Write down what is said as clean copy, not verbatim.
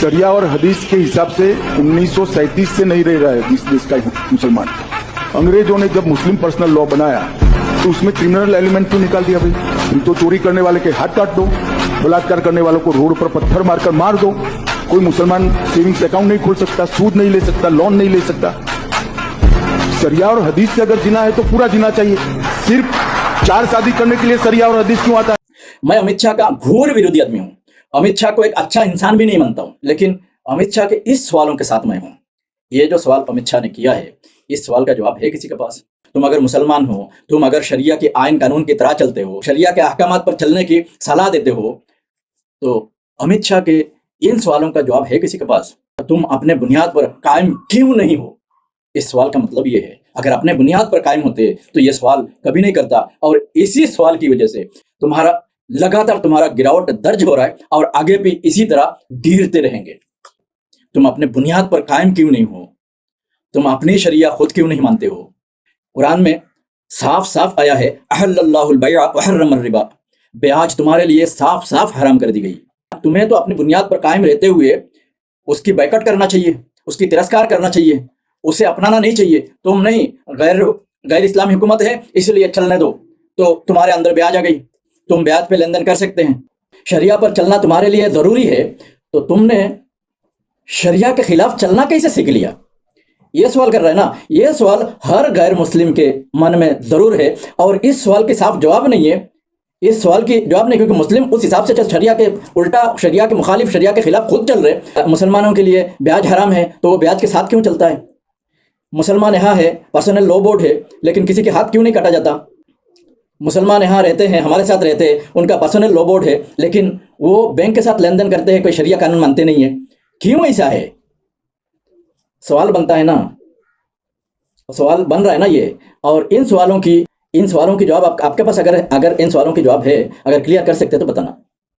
शरिया और हदीस के हिसाब से 1937 से नहीं रह रहा है इस देश का मुसलमान। अंग्रेजों ने जब मुस्लिम पर्सनल लॉ बनाया तो उसमें क्रिमिनल एलिमेंट क्यों निकाल दिया भाई? तुम तो चोरी करने वाले के हाथ काट दो, बलात्कार करने वालों को रोड पर पत्थर मारकर मार दो। कोई मुसलमान सेविंग्स अकाउंट नहीं खोल सकता, सूद नहीं ले सकता, लोन नहीं ले सकता। शरिया और हदीस से अगर जीना है तो पूरा जीना चाहिए। सिर्फ 4 शादी करने के लिए शरिया और हदीस क्यों आता है? मैं अमित शाह का घोर विरोधी आदमी हूं। अमित शाह को एक अच्छा इंसान भी नहीं मानता हूं, लेकिन अमित शाह के इस सवालों के साथ मैं हूं। ये जो सवाल अमित शाह ने किया है, इस सवाल का जवाब है किसी के पास? तुम अगर मुसलमान हो, तुम अगर शरिया के आइन कानून की तरह चलते हो, शरिया के अहकामात पर चलने की सलाह देते हो, तो अमित शाह के इन सवालों का जवाब है किसी के पास? तुम अपने बुनियाद पर कायम क्यों नहीं हो? इस सवाल का मतलब ये है, अगर अपने बुनियाद पर कायम होते तो ये सवाल कभी नहीं करता। और इसी सवाल की वजह से लगातार तुम्हारा गिरावट दर्ज हो रहा है और आगे भी इसी तरह गिरते रहेंगे। तुम अपने बुनियाद पर कायम क्यों नहीं हो? तुम अपनी शरिया खुद क्यों नहीं मानते हो? कुरान में साफ साफ आया है, अहल्लल्लाहुल बैअ व हर्रमर रिबा, ब्याज तुम्हारे लिए साफ साफ हराम कर दी गई। तुम्हें तो अपनी बुनियाद पर कायम रहते हुए उसकी बैकआउट करना चाहिए, उसकी तिरस्कार करना चाहिए, उसे अपनाना नहीं चाहिए। तुम नहीं, गैर इस्लामी हुकूमत है इसलिए चलने दो, तो तुम्हारे अंदर ब्याज आ गई, तुम ब्याज पे लेन देन कर सकते हैं। शरिया पर चलना तुम्हारे लिए ज़रूरी है, तो तुमने शरिया के खिलाफ चलना कैसे सीख लिया? ये सवाल कर रहा है ना। ये सवाल हर गैर मुस्लिम के मन में ज़रूर है और इस सवाल के साफ जवाब नहीं है। इस सवाल की जवाब नहीं, क्योंकि मुस्लिम उस हिसाब से शरिया के उल्टा, शरिया के मुखालिफ, शरिया के खिलाफ खुद चल रहे। मुसलमानों के लिए ब्याज हराम है तो वो ब्याज के साथ क्यों चलता है? मुसलमान यहाँ है, पर्सनल लॉ बोर्ड है, लेकिन किसी के हाथ क्यों नहीं काटा जाता? मुसलमान यहाँ रहते हैं, हमारे साथ रहते हैं, उनका पर्सनल लॉ बोर्ड है, लेकिन वो बैंक के साथ लेन देन करते हैं, कोई शरिया कानून मानते नहीं है। क्यों ऐसा है? सवाल बनता है ना, सवाल बन रहा है ना ये। और इन सवालों की जवाब आपके पास अगर इन सवालों की जवाब है, अगर क्लियर कर सकते हैं तो बताना।